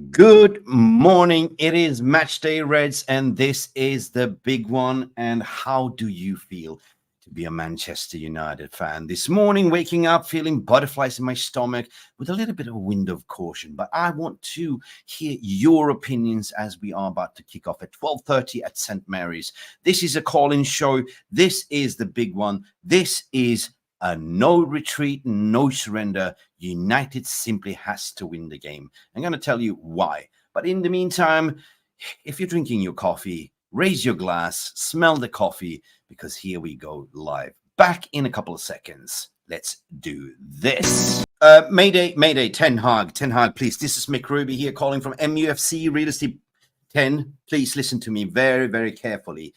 Good morning. It is match day, Reds, and this is the big one. And how do you feel to be a Manchester United fan this morning? Waking up feeling butterflies in my stomach with a little bit of a wind of caution. But I want to hear your opinions as we are about to kick off at 12:30 at St. Mary's. This is a call-in show. This is the big one. This is a no retreat, no surrender. United simply has to win the game. I'm going to tell you why. But in the meantime, if you're drinking your coffee, raise your glass, smell the coffee, because here we go live. Back in a couple of seconds. Let's do this. Mayday, Ten Hag, please. This is Mick Ruby here calling from MUFC Realist 10. Please listen to me very, very carefully.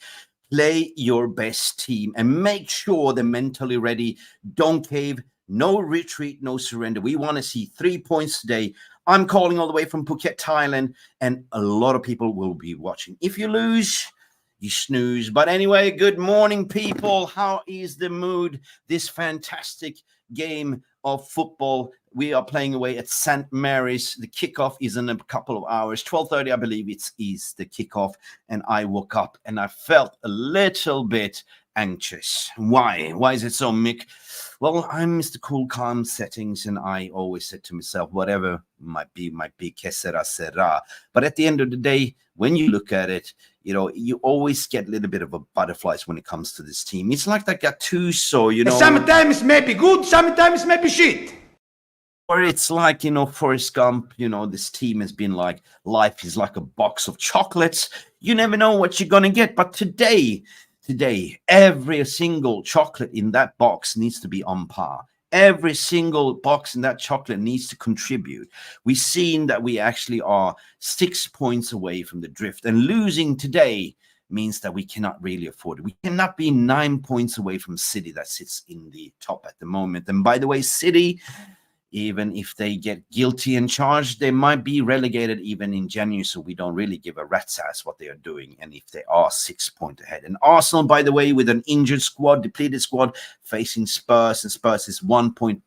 Play your best team and make sure they're mentally ready. Don't cave. No retreat, no surrender. We want to see 3 points today. I'm calling all the way from Phuket, Thailand, and a lot of people will be watching. If you lose, you snooze. But anyway, good morning, people. How is the mood? This fantastic game of football. We are playing away at St. Mary's. The kickoff is in a couple of hours. 12:30, I believe it is the kickoff. And I woke up and I felt a little bit anxious. Why? Why is it so, Mick? Well, I'm Mr. Cool, calm settings, and I always said to myself, whatever might be, que sera, sera. But at the end of the day, when you look at it, you always get a little bit of a butterflies when it comes to this team. It's like that Gattuso, Sometimes maybe good, sometimes maybe shit. Or it's like, Forrest Gump, this team has been like, life is like a box of chocolates. You never know what you're going to get. But today, every single chocolate in that box needs to be on par. Every single box in that chocolate needs to contribute. We've seen that we actually are 6 points away from the drift, and losing today means that we cannot really afford it. We cannot be 9 points away from City that sits in the top at the moment. And by the way, City, even if they get guilty and charged, they might be relegated even in January, so we don't really give a rat's ass what they are doing, and if they are 6 points ahead. And Arsenal, by the way, with an injured squad, depleted squad, facing Spurs, and Spurs is 1 point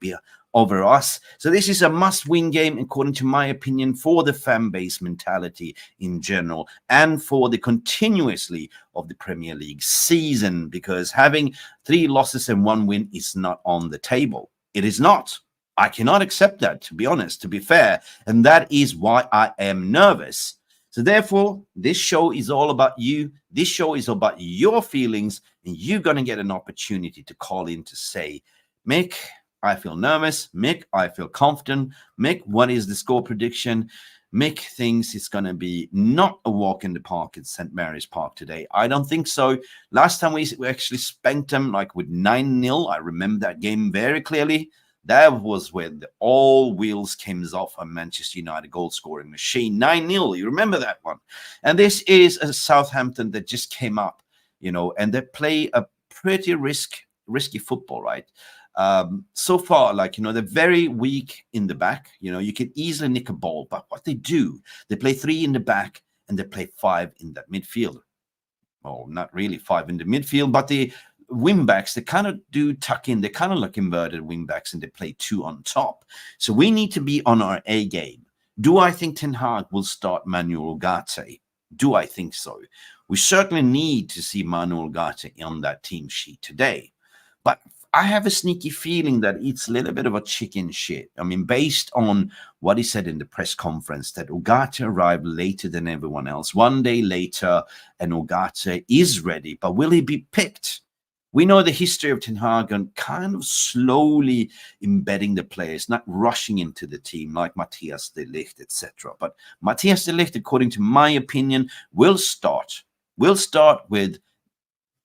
over us. So this is a must-win game, according to my opinion, for the fan base mentality in general, and for the continuously of the Premier League season, because having 3 losses and 1 win is not on the table. It is not. I cannot accept that, to be honest, to be fair. And that is why I am nervous. So therefore, this show is all about you. This show is about your feelings. And you're going to get an opportunity to call in to say, Mick, I feel nervous. Mick, I feel confident. Mick, what is the score prediction? Mick thinks it's going to be not a walk in the park at St. Mary's Park today. I don't think so. Last time we actually spanked them like with 9-0. I remember that game very clearly. That was when all wheels came off a Manchester United goal-scoring machine. 9-0, you remember that one? And this is a Southampton that just came up, and they play a pretty risky football, right? So far, they're very weak in the back. You can easily nick a ball, but what they do, they play 3 in the back and they play 5 in that midfield. Oh, not really 5 in the midfield, but the wingbacks, they kind of do tuck in. They're kind of like inverted wingbacks, and they play 2 on top. So we need to be on our A game. Do I think Ten Hag will start Manuel Ugarte? Do I think so? We certainly need to see Manuel Ugarte on that team sheet today. But I have a sneaky feeling that it's a little bit of a chicken shit. I mean, based on what he said in the press conference, that Ugarte arrived later than everyone else, 1 day later, and Ugarte is ready. But will he be picked? We know the history of Ten Hag and kind of slowly embedding the players, not rushing into the team like Matthias de Ligt, etc. But Matthias de Ligt, according to my opinion, will start with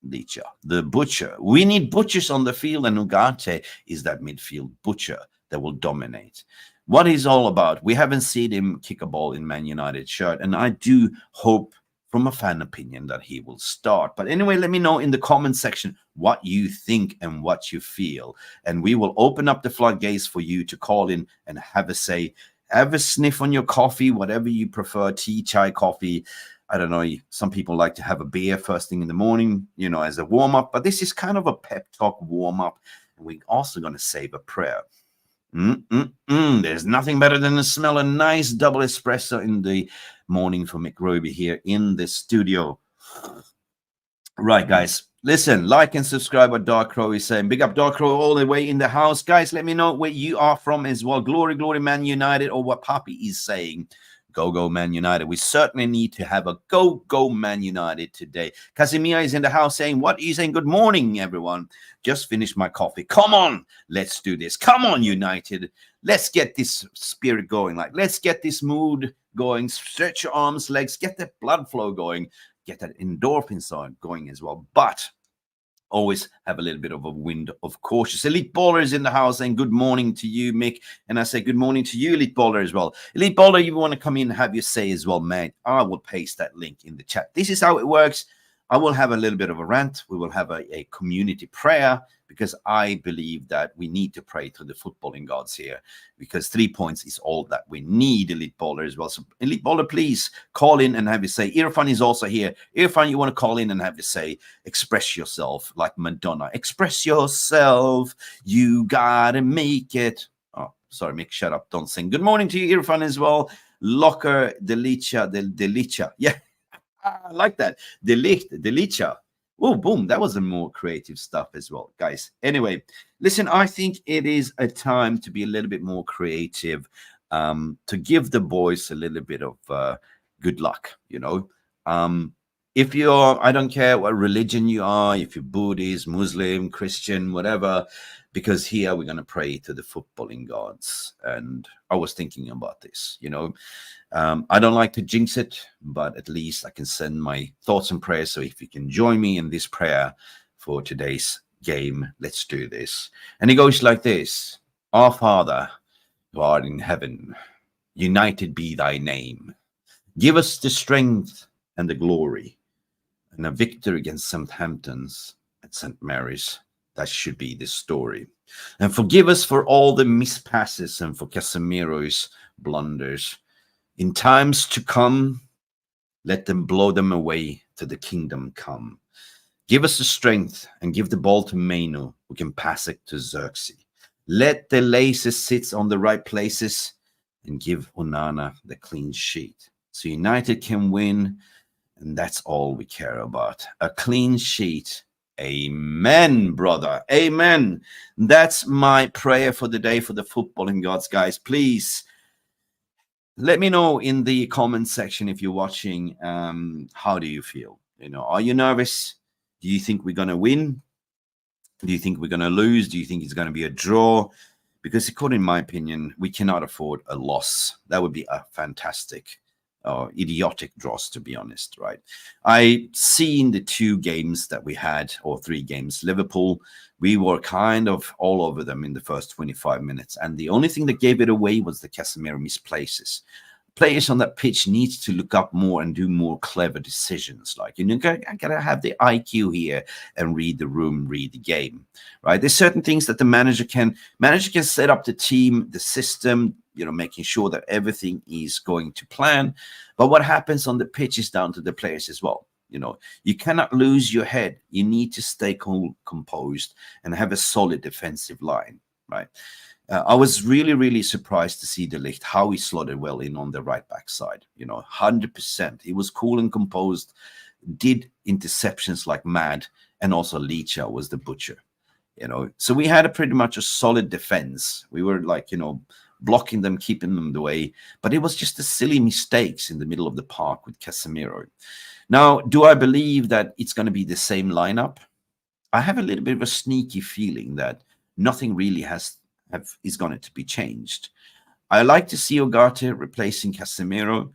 Licha, the butcher. We need butchers on the field, and Ugarte is that midfield butcher that will dominate. What he's all about, we haven't seen him kick a ball in Man United shirt, and I do hope from a fan opinion that he will start. But anyway, let me know in the comment section what you think and what you feel. And we will open up the floodgates for you to call in and have a say. Have a sniff on your coffee, whatever you prefer, tea, chai, coffee. I don't know, some people like to have a beer first thing in the morning, as a warm-up. But this is kind of a pep talk warm-up. And we're also going to save a prayer. There's nothing better than the smell of nice double espresso in the morning for Mick Roby here in the studio. Right, guys. Listen, like and subscribe what Dark Crow is saying. Big up Dark Crow all the way in the house. Guys, let me know where you are from as well. Glory, glory, Man United, or what Poppy is saying. Go, go, Man United. We certainly need to have a go, go, Man United today. Casimir is in the house saying, what are you saying? Good morning, everyone. Just finished my coffee. Come on, let's do this. Come on, United. Let's get this spirit going. Like, let's get this mood going. Stretch your arms, legs, get that blood flow going. Get that endorphin side going as well. But always have a little bit of a wind of cautious. Elite Baller is in the house saying good morning to you, Mick. And I say good morning to you, Elite Baller, as well. Elite Baller, you want to come in and have your say as well, man. I will paste that link in the chat. This is how it works. I will have a little bit of a rant. We will have a community prayer, because I believe that we need to pray to the footballing gods here, because 3 points is all that we need, Elite Baller, as well. So Elite Baller, please call in and have your say. Irfan is also here. Irfan, you want to call in and have your say. Express yourself like Madonna. Express yourself. You gotta make it. Oh, sorry, Mick, shut up. Don't sing. Good morning to you, Irfan, as well. Locker, Delicia. Yeah. I like that. Delicia. Oh, boom. That was a more creative stuff as well, guys. Anyway, listen, I think it is a time to be a little bit more creative, to give the boys a little bit of good luck, you know. If you're, I don't care what religion you are, if you're Buddhist, Muslim, Christian, whatever, because here we're going to pray to the footballing gods. And I was thinking about this, you know. I don't like to jinx it, but at least I can send my thoughts and prayers. So if you can join me in this prayer for today's game, let's do this. And it goes like this. Our Father, who art in heaven, united be thy name. Give us the strength and the glory and a victory against Southampton's at St. Mary's. That should be the story. And forgive us for all the mispasses and for Casemiro's blunders. In times to come, let them blow them away to the kingdom come. Give us the strength and give the ball to Maino, who can pass it to Xerxes. Let the laces sit on the right places and give Onana the clean sheet. So United can win, and that's all we care about. A clean sheet. Amen, brother. Amen. That's my prayer for the day for the footballing gods, guys. Please let me know in the comment section if you're watching. How do you feel? You know, are you nervous? Do you think we're going to win? Do you think we're going to lose? Do you think it's going to be a draw? Because according to my opinion, we cannot afford a loss. That would be a fantastic, idiotic draws, to be honest, right? I seen the 2 games that we had, or 3 games. Liverpool, we were kind of all over them in the first 25 minutes. And the only thing that gave it away was the Casemiro misplaces. Players on that pitch needs to look up more and do more clever decisions. Like, you know, I gotta have the IQ here and read the room, read the game, right? There's certain things that the manager can set up the team, the system, you know, making sure that everything is going to plan. But what happens on the pitch is down to the players as well. You know, you cannot lose your head. You need to stay composed and have a solid defensive line, right? I was really, really surprised to see De Ligt, how he slotted well in on the right back side. You know, 100%. He was cool and composed, did interceptions like mad, and also Licha was the butcher. You know, so we had pretty much a solid defense. We were like, you know, blocking them, keeping them away. But it was just the silly mistakes in the middle of the park with Casemiro. Now, do I believe that it's going to be the same lineup? I have a little bit of a sneaky feeling that nothing really is going to be changed. I like to see Ugarte replacing Casemiro,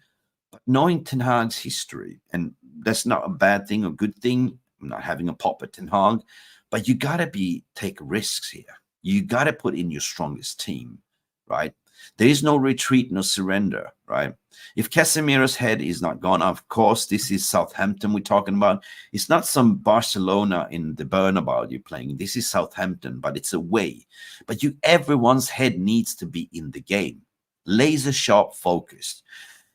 but knowing Ten Hag's history, and that's not a bad thing or good thing, I'm not having a pop at Ten Hag, but you got to take risks here. You got to put in your strongest team, right? There is no retreat, no surrender, right? If Casemiro's head is not gone, of course, this is Southampton we're talking about. It's not some Barcelona in the Bernabeu you're playing. This is Southampton, but it's away. But everyone's head needs to be in the game. Laser sharp focused.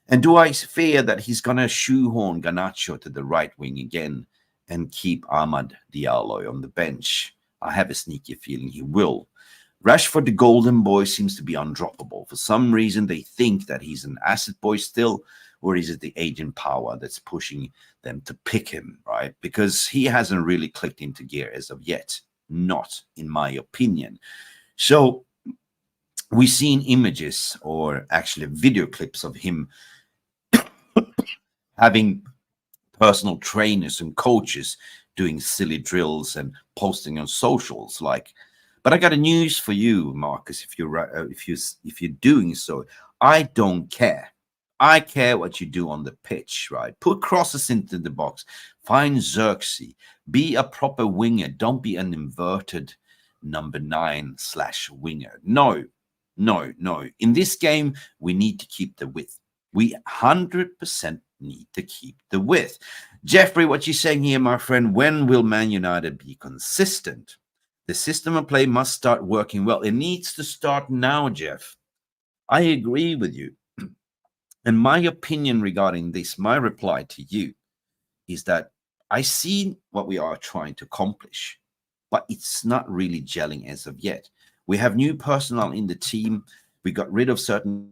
And do I fear that he's going to shoehorn Garnacho to the right wing again and keep Ahmad Diallo on the bench? I have a sneaky feeling he will. Rashford, the golden boy, seems to be undroppable. For some reason, they think that he's an asset boy still, or is it the agent power that's pushing them to pick him, right? Because he hasn't really clicked into gear as of yet. Not, in my opinion. So we've seen images, or actually video clips of him having personal trainers and coaches doing silly drills and posting on socials. But I got a news for you, Marcus. If you're doing so, I don't care. I care what you do on the pitch, right? Put crosses into the box. Find Xerxes. Be a proper winger. Don't be an inverted number 9/winger. No. In this game, we need to keep the width. We 100% need to keep the width. Jeffrey, what you saying here, my friend? When will Man United be consistent? The system of play must start working well. It needs to start now, Jeff. I agree with you. And my opinion regarding this, my reply to you, is that I see what we are trying to accomplish, but it's not really gelling as of yet. We have new personnel in the team. We got rid of certain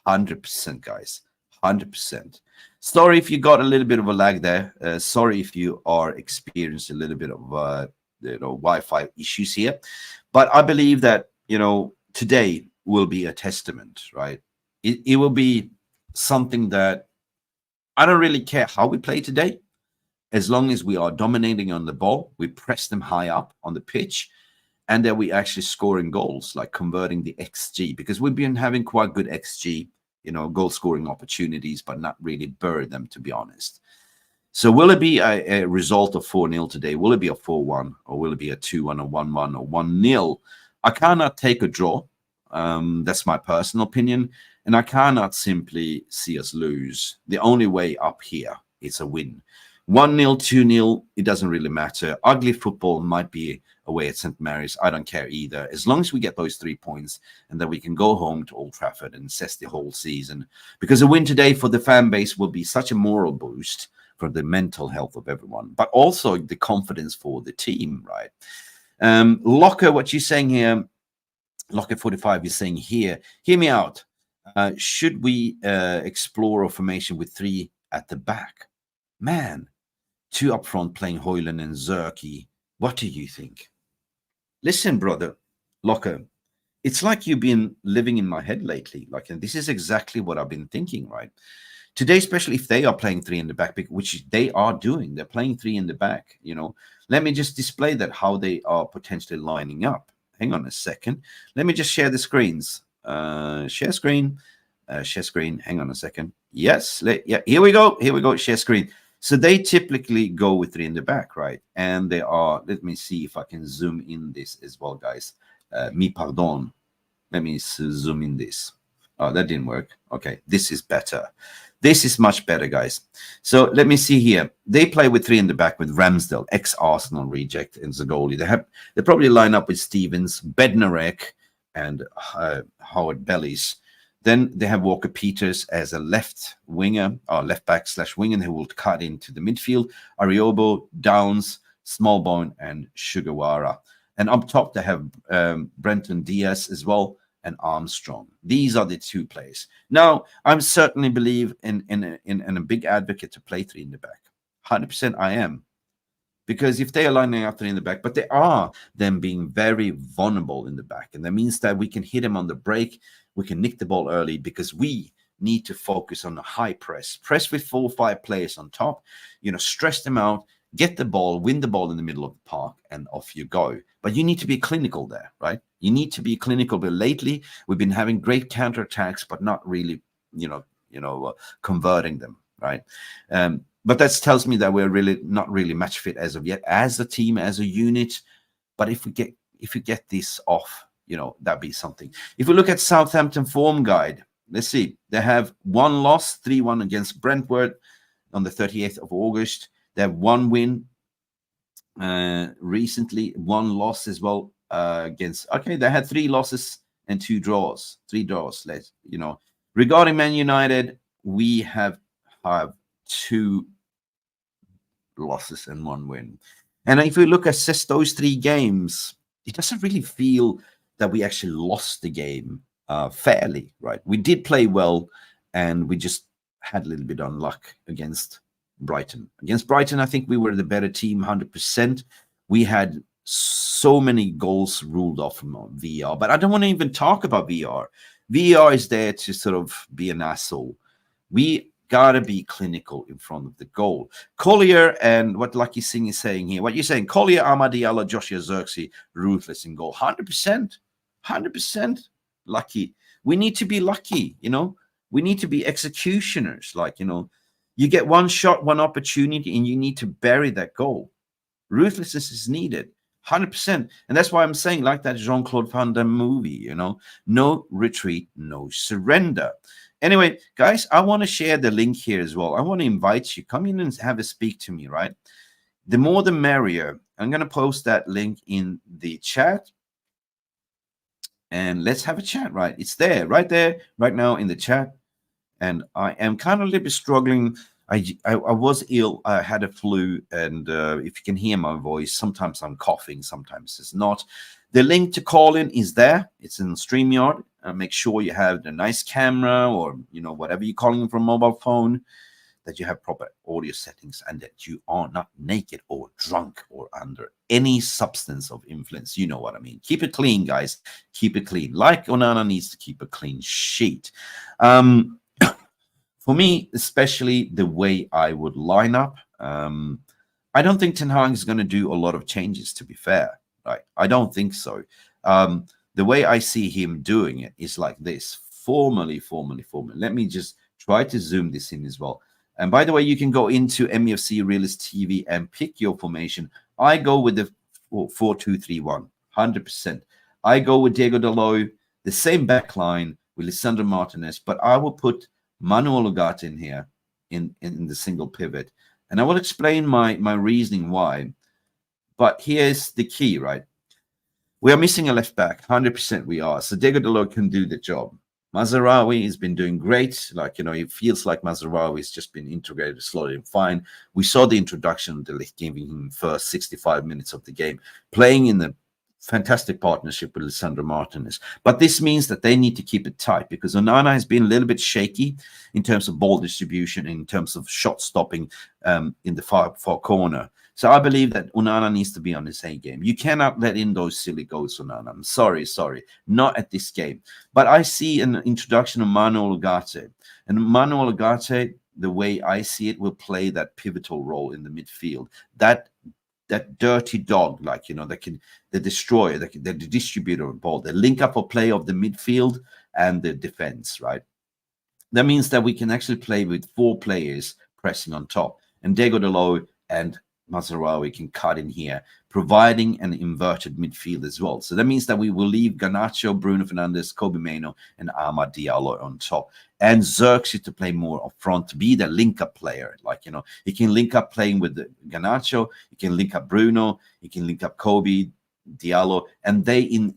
100%, guys. 100%. Sorry if you got a little bit of a lag there. Sorry if you are experiencing a little bit of Wi-Fi issues here. But I believe that, today will be a testament, right? It will be something that I don't really care how we play today. As long as we are dominating on the ball, we press them high up on the pitch, and that we actually scoring goals, like converting the XG, because we've been having quite good XG, goal scoring opportunities, but not really bury them, to be honest. So will it be a result of 4-0 today? Will it be a 4-1, or will it be a 2-1, or 1-1, or 1-0? I cannot take a draw. That's my personal opinion. And I cannot simply see us lose. The only way up here is a win. 1-0, 2-0, it doesn't really matter. Ugly football might be away at St. Mary's. I don't care either. As long as we get those 3 points and that we can go home to Old Trafford and assess the whole season. Because a win today for the fan base will be such a moral boost for the mental health of everyone, but also the confidence for the team, right? Locker, what you're saying here, Locker 45 is saying here, hear me out. Should we explore a formation with 3 at the back? Man, 2 up front playing Højlund and Xerxes. What do you think? Listen, brother, Locker, it's like you've been living in my head lately. And this is exactly what I've been thinking, right? Today, especially if they are playing 3 in the back, which they are doing, they're playing 3 in the back, Let me just display that, how they are potentially lining up. Hang on a second. Let me just share the screens. Share screen. Share screen. Hang on a second. Yes. Yeah. Here we go. Share screen. So they typically go with 3 in the back, right? And they are. Let me see if I can zoom in this as well, guys. Pardon. Let me zoom in this. Oh, that didn't work. Okay, this is better. This is much better, guys. So let me see here. They play with 3 in the back with Ramsdale, ex-Arsenal reject, and Zagoli. They probably line up with Stevens, Bednarek, and Howard Bellis. Then they have Walker Peters as a left winger, or left back / winger, who will cut into the midfield. Ariobo, Downs, Smallbone, and Sugawara. And up top, they have Brenton Diaz as well, and Armstrong. These are the 2 players. Now, I certainly believe in a big advocate to play 3 in the back. 100% I am. Because if they are lining up 3 in the back, but they are then being very vulnerable in the back. And that means that we can hit them on the break. We can nick the ball early, because we need to focus on the high press. Press with 4 or 5 players on top. Stress them out. Get the ball, win the ball in the middle of the park, and off you go. But you need to be clinical there, right? You need to be clinical. But lately, we've been having great counterattacks, but not really, converting them, right? But that tells me that we're really not really match fit as of yet, as a team, as a unit. But if we get this off, that'd be something. If we look at Southampton form guide, let's see. They have 1 loss, 3-1 against Brentford on the 38th of August. They have 1 win recently, 1 loss as well against. Okay, they had 3 losses and 2 draws. 3 draws. Regarding Man United, we have 2 losses and 1 win. And if we assess those 3 games, it doesn't really feel that we actually lost the game fairly, right? We did play well, and we just had a little bit of luck against Brighton. Against Brighton, I think we were the better team, 100%. We had so many goals ruled off from VAR, but I don't want to even talk about VAR. VAR is there to sort of be an asshole. We gotta be clinical in front of the goal. Collier and what Lucky Singh is saying here. What you're saying, Collier, Amad Diallo, Joshua Zirkzee, ruthless in goal. 100%. 100% lucky. We need to be lucky, you know. We need to be executioners. Like, you know, you get one shot, one opportunity, and you need to bury that goal. Ruthlessness is needed. 100%. And that's why I'm saying, like that Jean-Claude Van Damme movie, you know, no retreat, no surrender. Anyway, guys, I want to share the link here as well. I want to invite you. Come in and have a speak to me, right? The more the merrier. I'm going to post that link in the chat. And let's have a chat, right? It's there, right now in the chat. And I am kind of a little bit struggling. I was ill. I had a flu. And if you can hear my voice, sometimes I'm coughing, sometimes it's not. The link to call in is there. It's in StreamYard. Make sure you have the nice camera, or, you know, whatever you're calling from mobile phone, that you have proper audio settings, and that you are not naked or drunk or under any substance of influence. You know what I mean. Keep it clean, guys. Keep it clean. Like Onana needs to keep a clean sheet. For me, especially the way I would line up, I don't think Ten Hag is going to do a lot of changes, to be fair. Right? I don't think so. The way I see him doing it is like this. Formally. Let me just try to zoom this in as well. And by the way, you can go into MUFC Realist TV and pick your formation. I go with the 4-2-3-1, 100%. I go with Diego Dalot, the same back line with Lisandro Martinez, but I will put Manuel Ugarte in here in the single pivot. And I will explain my reasoning why. But here's the key, right? We are missing a left back, 100% we are. So Diego Dalot can do the job. Mazraoui has been doing great. Like, you know, it feels like Mazraoui has just been integrated slowly and fine. We saw the introduction of the Ligt giving him first 65 minutes of the game, playing in the fantastic partnership with Lisandro Martinez. But this means that they need to keep it tight, because Onana has been a little bit shaky in terms of ball distribution, in terms of shot stopping in the far corner. So I believe that Onana needs to be on his A game. You cannot let in those silly goals, Onana. I'm sorry. Not at this game. But I see an introduction of Manuel Ugarte. And Manuel Ugarte, the way I see it, will play that pivotal role in the midfield. That dirty dog, like, you know, the destroyer, the distributor of ball, the link up or play of the midfield and the defense, right? That means that we can actually play with 4 players pressing on top. And Diego Dalot and Mazraoui can cut in here, providing an inverted midfield as well. So that means that we will leave Garnacho, Bruno Fernandes, Kobe Mainoo, and Amad Diallo on top. And Zirkzee to play more up front, to be the link-up player. Like, you know, he can link up playing with Garnacho, he can link up Bruno, he can link up Kobe, Diallo, and they in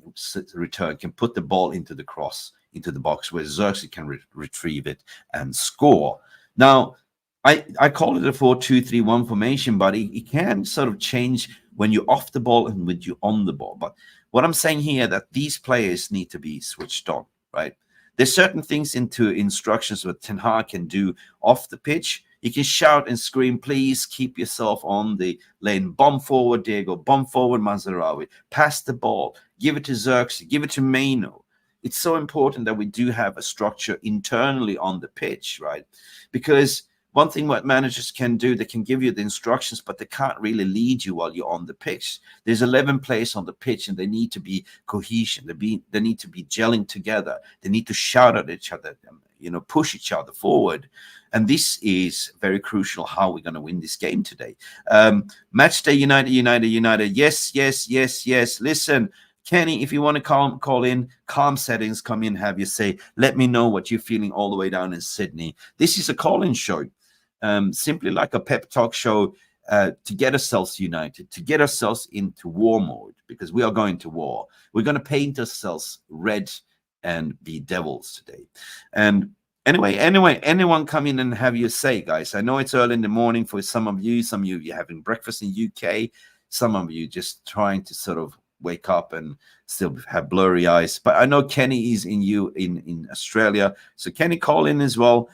return can put the ball into the cross, into the box, where Zirkzee can retrieve it and score. Now, I call it a 4-2-3-1 formation, but it can sort of change when you're off the ball and when you're on the ball. But what I'm saying here, that these players need to be switched on, right? There's certain things into instructions what Ten Hag can do off the pitch. He can shout and scream, please keep yourself on the lane. Bomb forward, Diego. Bomb forward, Mazraoui. Pass the ball. Give it to Zirkzee. Give it to Mainoo. It's so important that we do have a structure internally on the pitch, right? Because one thing what managers can do, they can give you the instructions, but they can't really lead you while you're on the pitch. There's 11 players on the pitch, and they need to be cohesion. They need to be gelling together. They need to shout at each other, you know, push each other forward. And this is very crucial how we're going to win this game today. Matchday United. Yes. Listen, Kenny, if you want to call in, calm settings, come in, have your say. Let me know what you're feeling all the way down in Sydney. This is a call-in show. Simply like a pep talk show to get ourselves united, to get ourselves into war mode, because we are going to war. We're going to paint ourselves red and be devils today. And Anyway, anyone come in and have your say, guys. I know it's early in the morning for some of you. Some of you having breakfast in UK. Some of you just trying to sort of wake up and still have blurry eyes. But I know Kenny is in Australia. So Kenny, call in as well.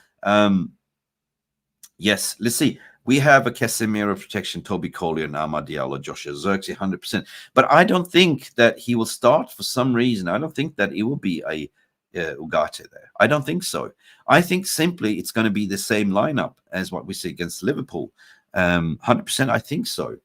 Yes, let's see. We have a Casemiro protection, Toby Collier, and Amad Diallo, Joshua Zirkzee, 100%. But I don't think that he will start for some reason. I don't think that it will be a Ugarte there. I don't think so. I think simply it's going to be the same lineup as what we see against Liverpool. 100%, I think so.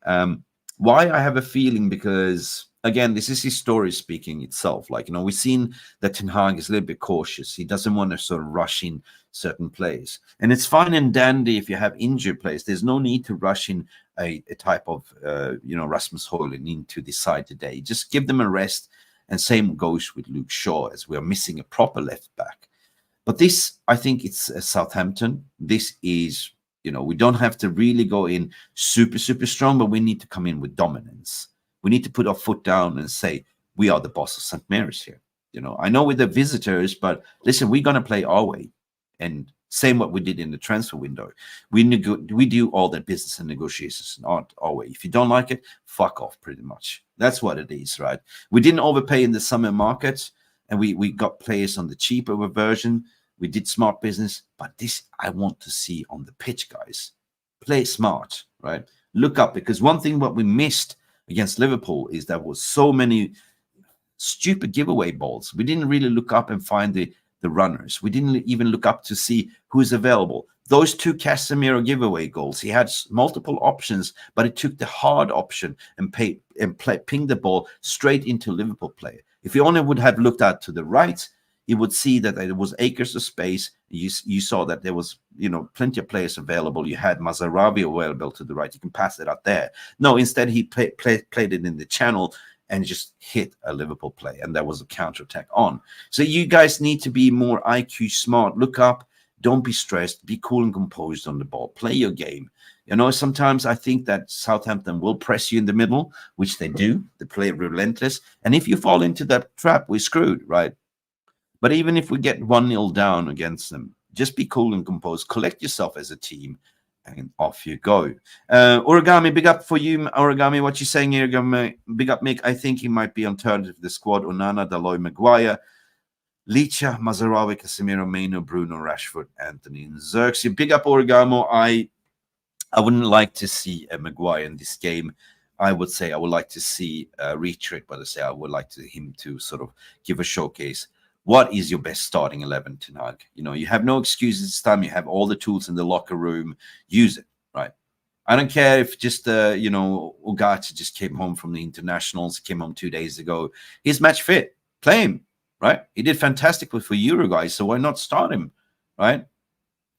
Why I have a feeling, because again, this is his story speaking itself. Like, we've seen that Ten Hag is a little bit cautious. He doesn't want to sort of rush in certain plays. And it's fine and dandy if you have injured players. There's no need to rush in a type of, Rasmus Højlund in to decide today. Just give them a rest. And same goes with Luke Shaw, as we are missing a proper left back. But this, I think it's Southampton. This is, we don't have to really go in super, super strong, but we need to come in with dominance. We need to put our foot down and say, we are the boss of St. Mary's here. I know we're the visitors, but listen, we're going to play our way. And same what we did in the transfer window. We do all the business and negotiations our way. If you don't like it, fuck off, pretty much. That's what it is, right? We didn't overpay in the summer market, and we got players on the cheaper version. We did smart business, but this I want to see on the pitch, guys. Play smart, right? Look up, because one thing what we missed against Liverpool is there was so many stupid giveaway balls. We didn't really look up and find the runners. We didn't even look up to see who's available. Those two Casemiro giveaway goals, he had multiple options, but he took the hard option and pinged the ball straight into Liverpool player. If he only would have looked out to the right, he would see that there was acres of space. You saw that there was, plenty of players available. You had Mazaravi available to the right. You can pass it out there. No, instead he played it in the channel and just hit a Liverpool play, and there was a counterattack on. So you guys need to be more IQ smart. Look up. Don't be stressed. Be cool and composed on the ball. Play your game. Sometimes I think that Southampton will press you in the middle, which they do. They play relentless. And if you fall into that trap, we're screwed, right? But even if we get 1-0 down against them, just be cool and composed. Collect yourself as a team, and off you go. Origami, big up for you. Origami, what you saying here? Big up, Mick. I think he might be alternative to the squad. Onana, Dalot, Maguire, Licha, Mazarawi, Casemiro, Maino, Bruno, Rashford, Anthony, and Xerxes. Big up, Origamo. I wouldn't like to see a Maguire in this game. I would say I would like to see retreat, but I would like him to sort of give a showcase. What is your best starting 11 tonight? You have no excuses this time. You have all the tools in the locker room. Use it, right? I don't care if just, Ugarte just came home from the internationals, came home 2 days ago. He's match fit. Play him, right? He did fantastic for Uruguay, so why not start him, right?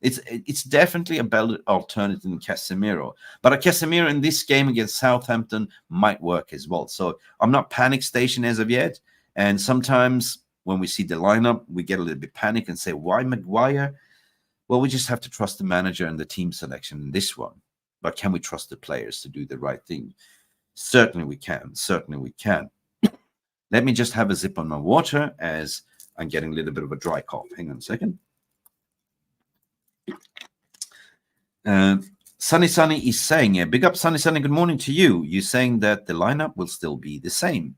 It's definitely a better alternative than Casemiro. But a Casemiro in this game against Southampton might work as well. So I'm not panic station as of yet. And sometimes when we see the lineup, we get a little bit panic and say, why Maguire? Well, we just have to trust the manager and the team selection in this one. But can we trust the players to do the right thing? Certainly we can. Certainly we can. Let me just have a sip on my water as I'm getting a little bit of a dry cough. Hang on a second. Sunny is saying, big up Sunny, good morning to you. You're saying that the lineup will still be the same.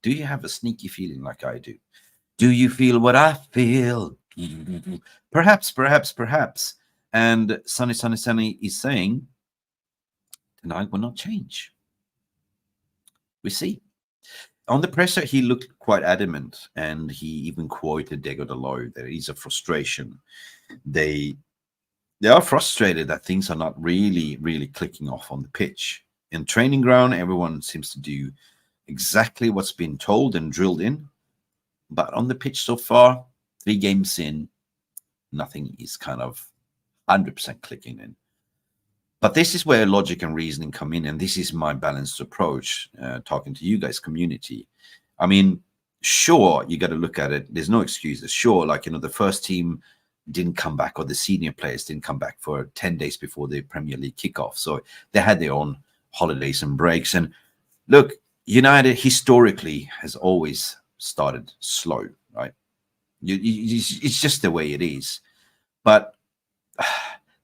Do you have a sneaky feeling like I do? Do you feel what I feel? Perhaps. And Sunny is saying, tonight will not change. We see. On the presser, he looked quite adamant, and he even quoted Diego Dalot. There is a frustration. They are frustrated that things are not really clicking off on the pitch. In training ground, everyone seems to do exactly what's been told and drilled in. But on the pitch so far, 3 games in, nothing is kind of 100% clicking in. But this is where logic and reasoning come in, and this is my balanced approach, talking to you guys, community. I mean, sure, you got to look at it. There's no excuses. Sure, the first team didn't come back, or the senior players didn't come back for 10 days before the Premier League kickoff. So they had their own holidays and breaks. And look, United historically has always started slow, right? It's just the way it is. But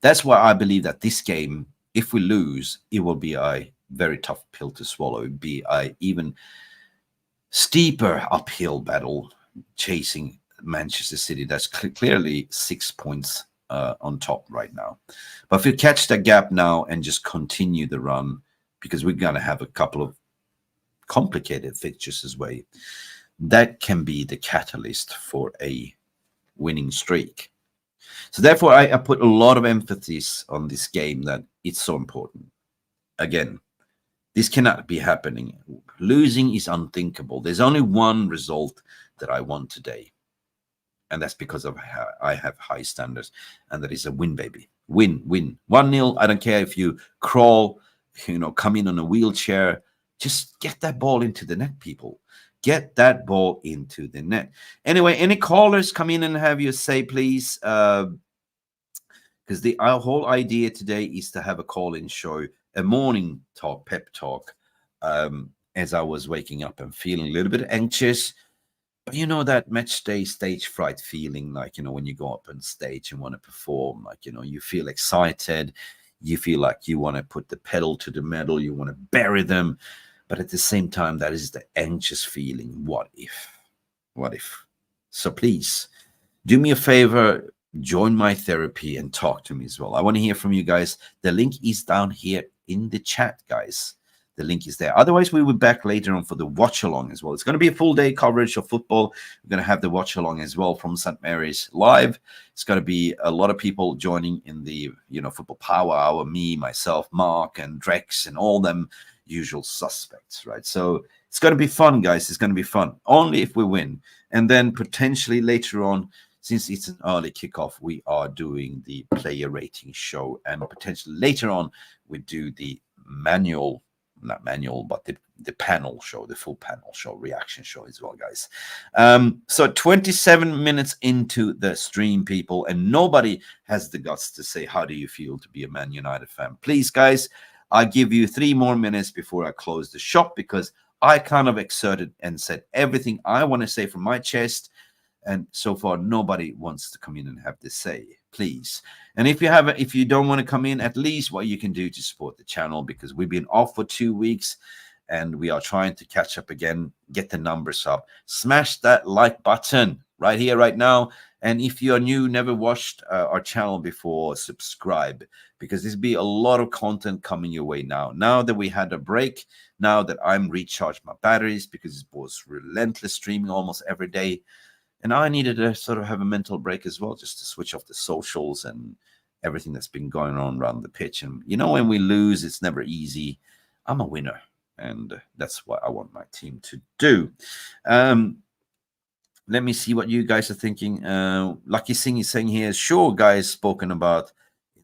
that's why I believe that this game, if we lose, it will be a very tough pill to swallow. It'd be a even steeper uphill battle chasing Manchester City. That's clearly 6 points on top right now. But if you catch that gap now and just continue the run, because we're going to have a couple of complicated fixtures as well, that can be the catalyst for a winning streak. So therefore, I put a lot of emphasis on this game, that it's so important. Again, this cannot be happening. Losing is unthinkable. There's only one result that I want today, and that's because I have high standards, and that is a win, baby. Win. 1-0. I don't care if you crawl, come in on a wheelchair. Just get that ball into the net, people. Get that ball into the net. Anyway, any callers come in and have your say, please. Because our whole idea today is to have a call-in show, a morning talk, pep talk, as I was waking up and feeling a little bit anxious. But that match day stage fright feeling, like, when you go up on stage and want to perform, like, you feel excited. You feel like you want to put the pedal to the metal. You want to bury them. But at the same time, that is the anxious feeling. What if? So please, do me a favor, join my therapy and talk to me as well. I want to hear from you guys. The link is down here in the chat, guys. The link is there. Otherwise, we will be back later on for the watch-along as well. It's going to be a full-day coverage of football. We're going to have the watch-along as well from St. Mary's live. It's going to be a lot of people joining in the, Football Power Hour, me, myself, Mark, and Drex, and all them usual suspects, right? So it's going to be fun, guys. It's going to be fun. Only if we win. And then potentially later on, since it's an early kickoff, we are doing the player rating show. And potentially later on, we do the but the panel show, the full panel show, reaction show as well, guys. So 27 minutes into the stream, people, and nobody has the guts to say, how do you feel to be a Man United fan? Please, guys, I give you 3 more minutes before I close the shop, because I kind of exerted and said everything I want to say from my chest. And so far, nobody wants to come in and have this say, please. And if you don't want to come in, at least what you can do to support the channel, because we've been off for 2 weeks and we are trying to catch up again, get the numbers up. Smash that like button right here, right now. And if you are new, never watched our channel before, subscribe, because there's be a lot of content coming your way now. Now that we had a break, now that I'm recharged my batteries, because it was relentless streaming almost every day. And I needed to sort of have a mental break as well, just to switch off the socials and everything that's been going on around the pitch. And, when we lose, it's never easy. I'm a winner, and that's what I want my team to do. Let me see what you guys are thinking. Lucky Singh is saying here, sure, guys, spoken about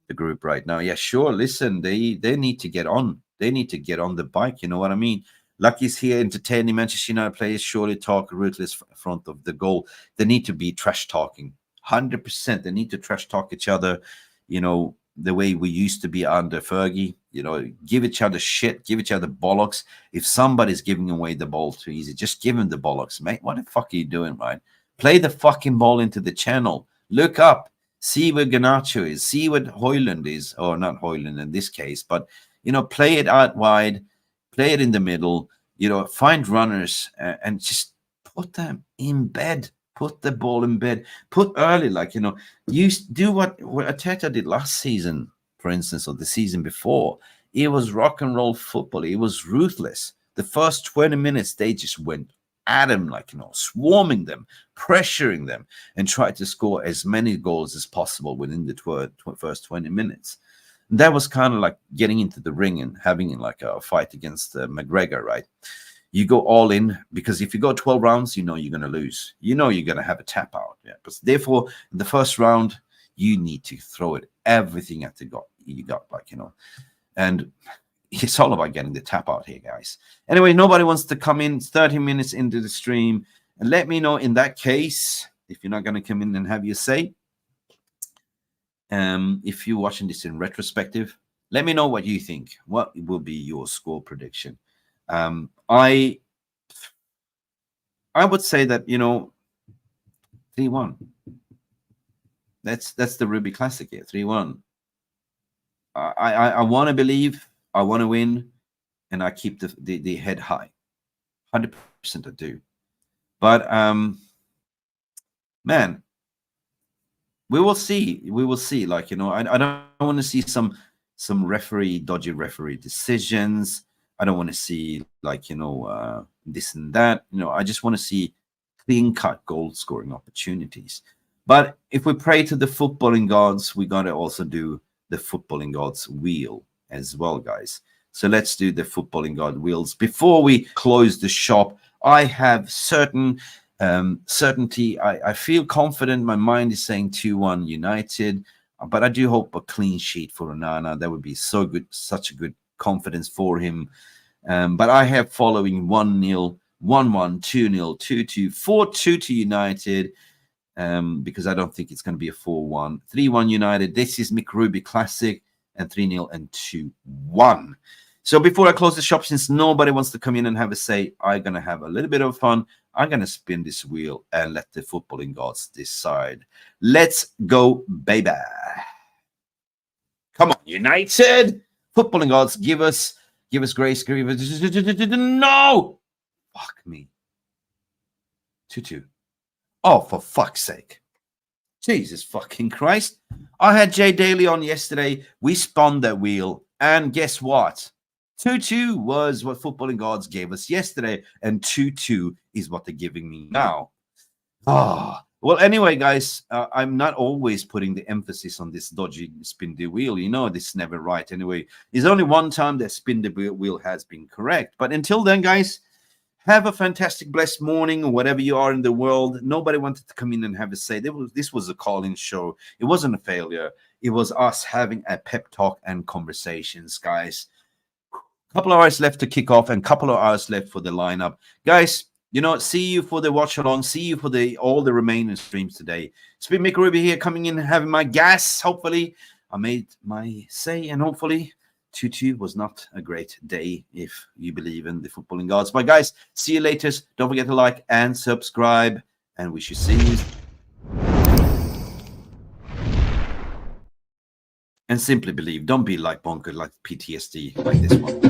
the group right now. Yeah, sure. Listen, they need to get on. They need to get on the bike. You know what I mean? Lucky's here entertaining Manchester United players, surely talk ruthless front of the goal. They need to be trash talking. 100%. They need to trash talk each other, the way we used to be under Fergie. Give each other shit, give each other bollocks. If somebody's giving away the ball too easy, just give him the bollocks, mate. What the fuck are you doing, right? Play the fucking ball into the channel. Look up. See where Garnacho is. See what Højlund is. Or not Højlund in this case, but, play it out wide. Play it in the middle, find runners and just put them in bed. Put the ball in bed. Put early, you do what Arteta did last season, for instance, or the season before. It was rock and roll football. It was ruthless. The first 20 minutes, they just went at them, swarming them, pressuring them, and tried to score as many goals as possible within the first 20 minutes. That was kind of like getting into the ring and having like a fight against McGregor, right? You go all in, because if you go 12 rounds, you're going to lose. You're going to have a tap out. Yeah. But therefore, in the first round, you need to throw it everything at you got, and it's all about getting the tap out here, guys. Anyway, nobody wants to come in. It's 30 minutes into the stream, and let me know in that case if you're not going to come in and have your say. If you're watching this in retrospective, let me know what you think. What will be your score prediction? I would say that, 3-1. That's the Ruby Classic here. 3-1. I want to believe. I want to win, and I keep the head high. 100% I do. But man, we will see. We will see. Like, you know, I don't want to see some dodgy referee decisions. I don't want to see, like, you know, this and that. You know, I just want to see clean-cut goal-scoring opportunities. But if we pray to the footballing gods, we got to also do the footballing gods wheel as well, guys. So let's do the footballing god wheels. Before we close the shop, I have certainty. I feel confident. My mind is saying 2-1 United. But I do hope a clean sheet for Onana. That would be so good, such a good confidence for him. But I have following 1-0, 1-1, 2-0, 2-2, 4-2 to United, because I don't think it's going to be a 4-1. 3-1 United. This is Mick Ruby Classic, and 3-0 and 2-1. So before I close the shop, since nobody wants to come in and have a say, I'm going to have a little bit of fun. I'm going to spin this wheel and let the footballing gods decide. Let's go, baby. Come on, United. Footballing gods, give us grace. No. Fuck me. 2-2. Oh, for fuck's sake. Jesus fucking Christ. I had Jay Daly on yesterday. We spun that wheel. And guess what? 2-2 was what footballing gods gave us yesterday. And 2-2 is what they're giving me now. Well, anyway, guys, I'm not always putting the emphasis on this dodgy spin the wheel. You know, this is never right anyway. There's only one time that spin the wheel has been correct. But until then, guys, have a fantastic, blessed morning, or whatever you are in the world. Nobody wanted to come in and have a say. This was a call-in show. It wasn't a failure. It was us having a pep talk and conversations, guys. Couple of hours left to kick off and couple of hours left for the lineup. Guys, you know, see you for the watch along. See you for all the remaining streams today. It's been Mick Ruby here, coming in and having my gas. Hopefully, I made my say, and hopefully 2-2 was not a great day if you believe in the footballing gods. But guys, see you later. Don't forget to like and subscribe, and we should see you. And simply believe. Don't be like bonkers, like PTSD, like this one.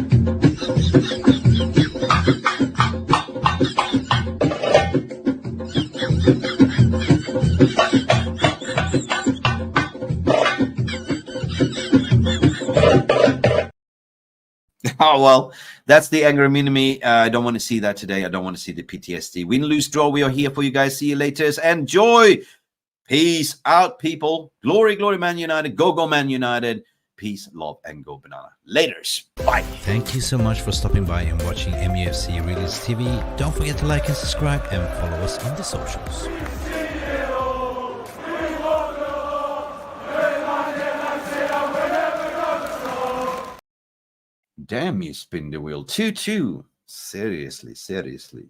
Oh, well, that's the anger enemy. I don't want to see that today. I don't want to see the PTSD. Win, lose, draw. We are here for you guys. See you later. Enjoy. Peace out, people. Glory, glory, Man United. Go, go, Man United. Peace, love, and go banana. Laters. Bye. Thank you so much for stopping by and watching MUFC Realist TV. Don't forget to like and subscribe and follow us on the socials. Damn, you spin the wheel. 2-2. Seriously, seriously.